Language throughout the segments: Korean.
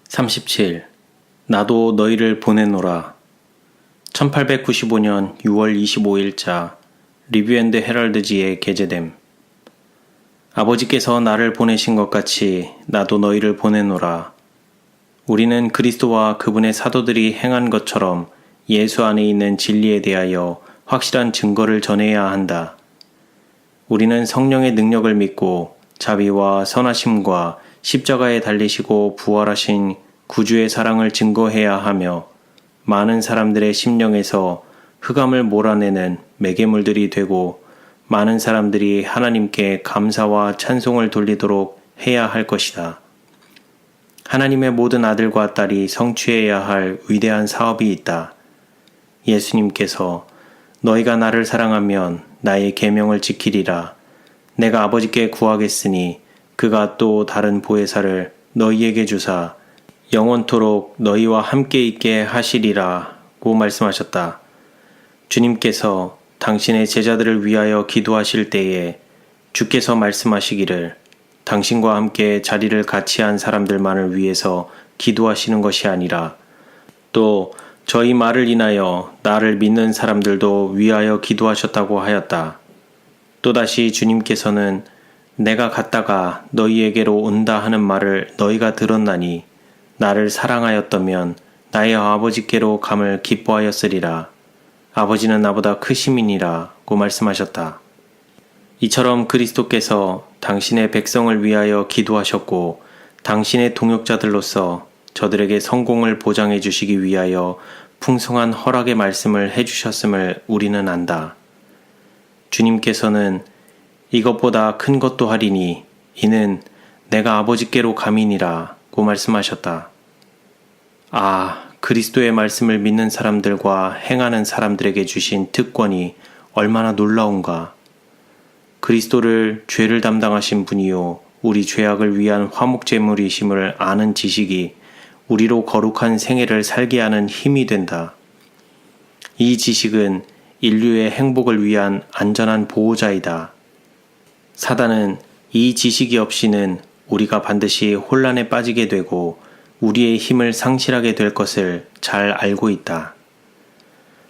37. 나도 너희를 보내노라. 1895년 6월 25일자 리뷰&드 헤럴드지에 게재됨. 아버지께서 나를 보내신 것 같이 나도 너희를 보내노라. 우리는 그리스도와 그분의 사도들이 행한 것처럼 예수 안에 있는 진리에 대하여 확실한 증거를 전해야 한다. 우리는 성령의 능력을 믿고 자비와 선하심과 십자가에 달리시고 부활하신 구주의 사랑을 증거해야 하며 많은 사람들의 심령에서 흑암을 몰아내는 매개물들이 되고 많은 사람들이 하나님께 감사와 찬송을 돌리도록 해야 할 것이다. 하나님의 모든 아들과 딸이 성취해야 할 위대한 사업이 있다. 예수님께서 너희가 나를 사랑하면 나의 계명을 지키리라. 내가 아버지께 구하겠으니 그가 또 다른 보혜사를 너희에게 주사 영원토록 너희와 함께 있게 하시리라고 말씀하셨다. 주님께서 당신의 제자들을 위하여 기도하실 때에 주께서 말씀하시기를 당신과 함께 자리를 같이 한 사람들만을 위해서 기도하시는 것이 아니라 또 저희 말을 인하여 나를 믿는 사람들도 위하여 기도하셨다고 하였다. 또다시 주님께서는 내가 갔다가 너희에게로 온다 하는 말을 너희가 들었나니 나를 사랑하였다면 나의 아버지께로 감을 기뻐하였으리라. 아버지는 나보다 크심이니라고 말씀하셨다. 이처럼 그리스도께서 당신의 백성을 위하여 기도하셨고 당신의 동역자들로서 저들에게 성공을 보장해 주시기 위하여 풍성한 허락의 말씀을 해주셨음을 우리는 안다. 주님께서는 이것보다 큰 것도 하리니 이는 내가 아버지께로 감이니라고 말씀하셨다. 그리스도의 말씀을 믿는 사람들과 행하는 사람들에게 주신 특권이 얼마나 놀라운가. 그리스도를 죄를 담당하신 분이요 우리 죄악을 위한 화목제물이심을 아는 지식이 우리로 거룩한 생애를 살게 하는 힘이 된다. 이 지식은 인류의 행복을 위한 안전한 보호자이다. 사단은 이 지식이 없이는 우리가 반드시 혼란에 빠지게 되고 우리의 힘을 상실하게 될 것을 잘 알고 있다.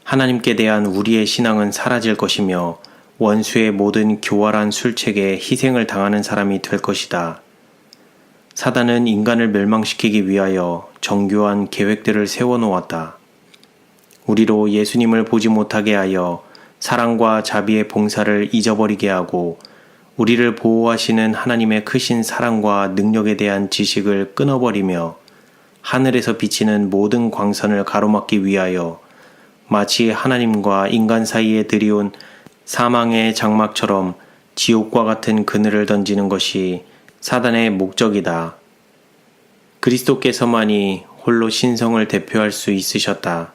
하나님께 대한 우리의 신앙은 사라질 것이며 원수의 모든 교활한 술책에 희생을 당하는 사람이 될 것이다. 사단은 인간을 멸망시키기 위하여 정교한 계획들을 세워놓았다. 우리로 예수님을 보지 못하게 하여 사랑과 자비의 봉사를 잊어버리게 하고 우리를 보호하시는 하나님의 크신 사랑과 능력에 대한 지식을 끊어버리며 하늘에서 비치는 모든 광선을 가로막기 위하여 마치 하나님과 인간 사이에 들이온 사망의 장막처럼 지옥과 같은 그늘을 던지는 것이 사단의 목적이다. 그리스도께서만이 홀로 신성을 대표할 수 있으셨다.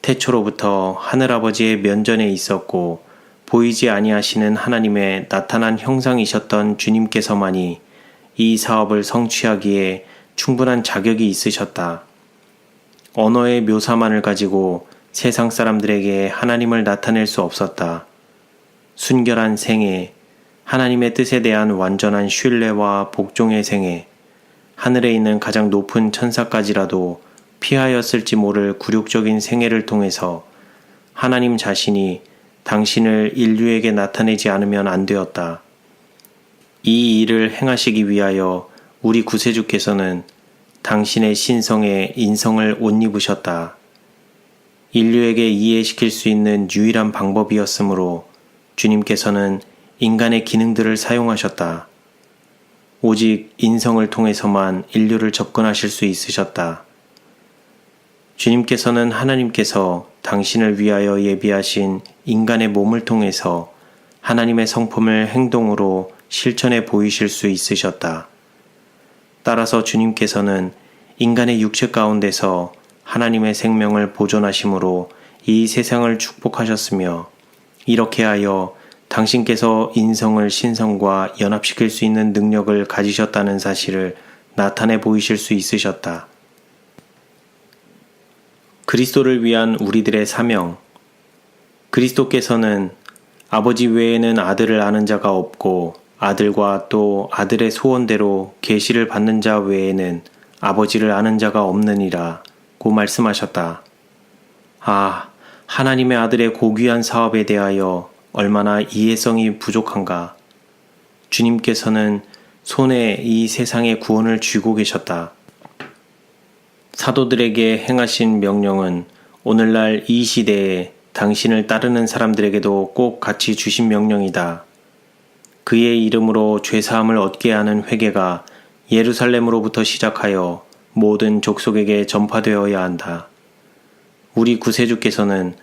태초로부터 하늘아버지의 면전에 있었고 보이지 아니하시는 하나님의 나타난 형상이셨던 주님께서만이 이 사업을 성취하기에 충분한 자격이 있으셨다. 언어의 묘사만을 가지고 세상 사람들에게 하나님을 나타낼 수 없었다. 순결한 생애, 하나님의 뜻에 대한 완전한 신뢰와 복종의 생애, 하늘에 있는 가장 높은 천사까지라도 피하였을지 모를 굴욕적인 생애를 통해서 하나님 자신이 당신을 인류에게 나타내지 않으면 안 되었다. 이 일을 행하시기 위하여 우리 구세주께서는 당신의 신성에 인성을 옷 입으셨다. 인류에게 이해시킬 수 있는 유일한 방법이었으므로 주님께서는 인간의 기능들을 사용하셨다. 오직 인성을 통해서만 인류를 접근하실 수 있으셨다. 주님께서는 하나님께서 당신을 위하여 예비하신 인간의 몸을 통해서 하나님의 성품을 행동으로 실천해 보이실 수 있으셨다. 따라서 주님께서는 인간의 육체 가운데서 하나님의 생명을 보존하심으로 이 세상을 축복하셨으며 이렇게 하여 당신께서 인성을 신성과 연합시킬 수 있는 능력을 가지셨다는 사실을 나타내 보이실 수 있으셨다. 그리스도를 위한 우리들의 사명. 그리스도께서는 아버지 외에는 아들을 아는 자가 없고 아들과 또 아들의 소원대로 계시를 받는 자 외에는 아버지를 아는 자가 없느니라 고 말씀하셨다. 아, 하나님의 아들의 고귀한 사업에 대하여 얼마나 이해성이 부족한가. 주님께서는 손에 이 세상의 구원을 쥐고 계셨다. 사도들에게 행하신 명령은 오늘날 이 시대에 당신을 따르는 사람들에게도 꼭 같이 주신 명령이다. 그의 이름으로 죄사함을 얻게 하는 회개가 예루살렘으로부터 시작하여 모든 족속에게 전파되어야 한다. 우리 구세주께서는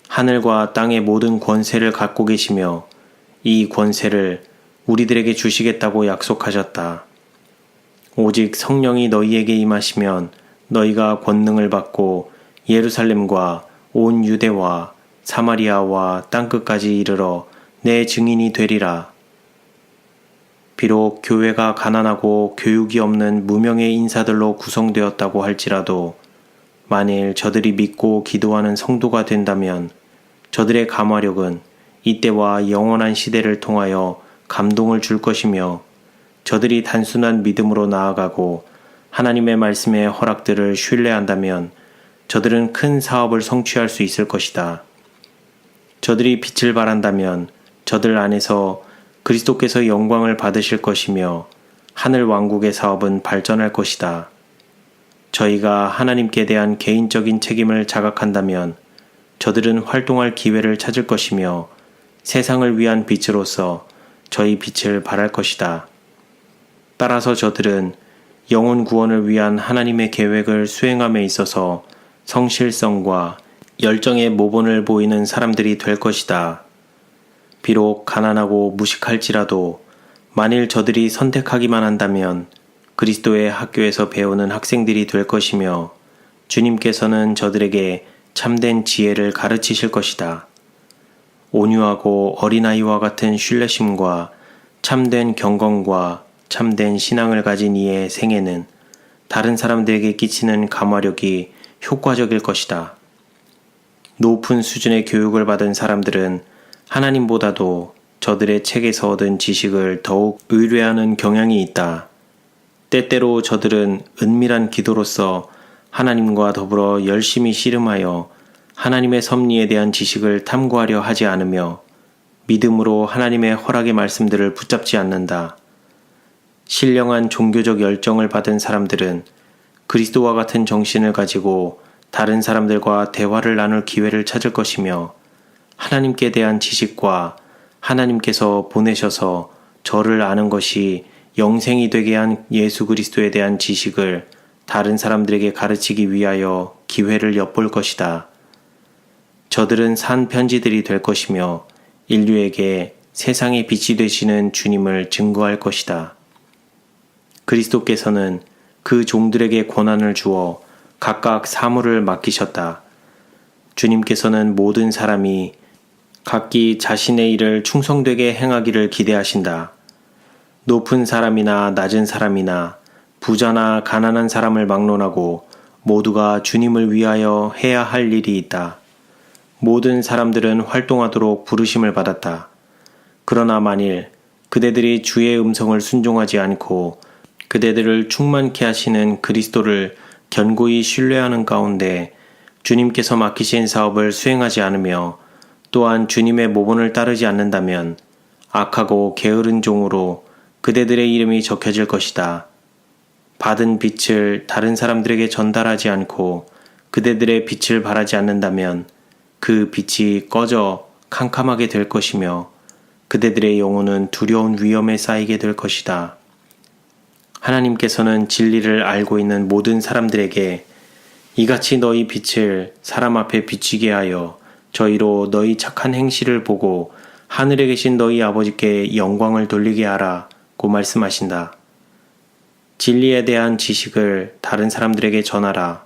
하늘과 땅의 모든 권세를 갖고 계시며 이 권세를 우리들에게 주시겠다고 약속하셨다. 오직 성령이 너희에게 임하시면 너희가 권능을 받고 예루살렘과 온 유대와 사마리아와 땅끝까지 이르러 내 증인이 되리라. 비록 교회가 가난하고 교육이 없는 무명의 인사들로 구성되었다고 할지라도 만일 저들이 믿고 기도하는 성도가 된다면 저들의 감화력은 이때와 영원한 시대를 통하여 감동을 줄 것이며 저들이 단순한 믿음으로 나아가고 하나님의 말씀의 허락들을 신뢰한다면 저들은 큰 사업을 성취할 수 있을 것이다. 저들이 빛을 발한다면 저들 안에서 그리스도께서 영광을 받으실 것이며 하늘 왕국의 사업은 발전할 것이다. 저희가 하나님께 대한 개인적인 책임을 자각한다면 저들은 활동할 기회를 찾을 것이며 세상을 위한 빛으로서 저희 빛을 발할 것이다. 따라서 저들은 영혼 구원을 위한 하나님의 계획을 수행함에 있어서 성실성과 열정의 모본을 보이는 사람들이 될 것이다. 비록 가난하고 무식할지라도 만일 저들이 선택하기만 한다면 그리스도의 학교에서 배우는 학생들이 될 것이며 주님께서는 저들에게 참된 지혜를 가르치실 것이다. 온유하고 어린아이와 같은 신뢰심과 참된 경건과 참된 신앙을 가진 이의 생애는 다른 사람들에게 끼치는 감화력이 효과적일 것이다. 높은 수준의 교육을 받은 사람들은 하나님보다도 저들의 책에서 얻은 지식을 더욱 의뢰하는 경향이 있다. 때때로 저들은 은밀한 기도로서 하나님과 더불어 열심히 씨름하여 하나님의 섭리에 대한 지식을 탐구하려 하지 않으며 믿음으로 하나님의 허락의 말씀들을 붙잡지 않는다. 신령한 종교적 열정을 받은 사람들은 그리스도와 같은 정신을 가지고 다른 사람들과 대화를 나눌 기회를 찾을 것이며 하나님께 대한 지식과 하나님께서 보내셔서 저를 아는 것이 영생이 되게 한 예수 그리스도에 대한 지식을 다른 사람들에게 가르치기 위하여 기회를 엿볼 것이다. 저들은 산 편지들이 될 것이며 인류에게 세상의 빛이 되시는 주님을 증거할 것이다. 그리스도께서는 그 종들에게 권한을 주어 각각 사물을 맡기셨다. 주님께서는 모든 사람이 각기 자신의 일을 충성되게 행하기를 기대하신다. 높은 사람이나 낮은 사람이나 부자나 가난한 사람을 막론하고 모두가 주님을 위하여 해야 할 일이 있다. 모든 사람들은 활동하도록 부르심을 받았다. 그러나 만일 그대들이 주의 음성을 순종하지 않고 그대들을 충만케 하시는 그리스도를 견고히 신뢰하는 가운데 주님께서 맡기신 사업을 수행하지 않으며 또한 주님의 모본을 따르지 않는다면 악하고 게으른 종으로 그대들의 이름이 적혀질 것이다. 받은 빛을 다른 사람들에게 전달하지 않고 그대들의 빛을 발하지 않는다면 그 빛이 꺼져 캄캄하게 될 것이며 그대들의 영혼은 두려운 위험에 쌓이게 될 것이다. 하나님께서는 진리를 알고 있는 모든 사람들에게 이같이 너희 빛을 사람 앞에 비치게 하여 저희로 너희 착한 행실을 보고 하늘에 계신 너희 아버지께 영광을 돌리게 하라고 말씀하신다. 진리에 대한 지식을 다른 사람들에게 전하라.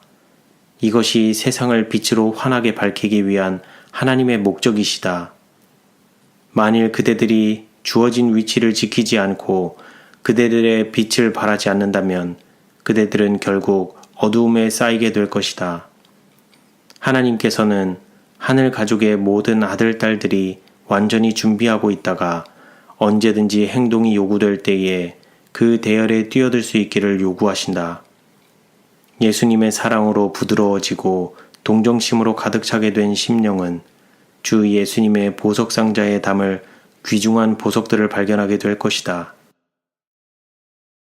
이것이 세상을 빛으로 환하게 밝히기 위한 하나님의 목적이시다. 만일 그대들이 주어진 위치를 지키지 않고 그대들의 빛을 발하지 않는다면 그대들은 결국 어두움에 쌓이게 될 것이다. 하나님께서는 하늘 가족의 모든 아들, 딸들이 완전히 준비하고 있다가 언제든지 행동이 요구될 때에 그 대열에 뛰어들 수 있기를 요구하신다. 예수님의 사랑으로 부드러워지고 동정심으로 가득 차게 된 심령은 주 예수님의 보석상자에 담을 귀중한 보석들을 발견하게 될 것이다.